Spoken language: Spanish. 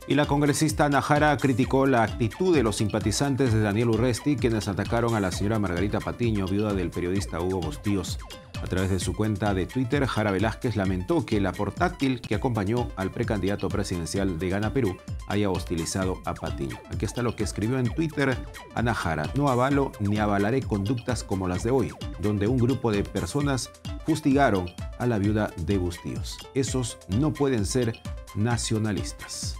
Y la congresista Ana Jara criticó la actitud de los simpatizantes de Daniel Urresti, quienes atacaron a la señora Margarita Patiño, viuda del periodista Hugo Bustíos. A través de su cuenta de Twitter, Jara Velázquez lamentó que la portátil que acompañó al precandidato presidencial de Gana Perú haya hostilizado a Patiño. Aquí está lo que escribió en Twitter Ana Jara: no avalo ni avalaré conductas como las de hoy, donde un grupo de personas fustigaron a la viuda de Bustíos. Esos no pueden ser nacionalistas.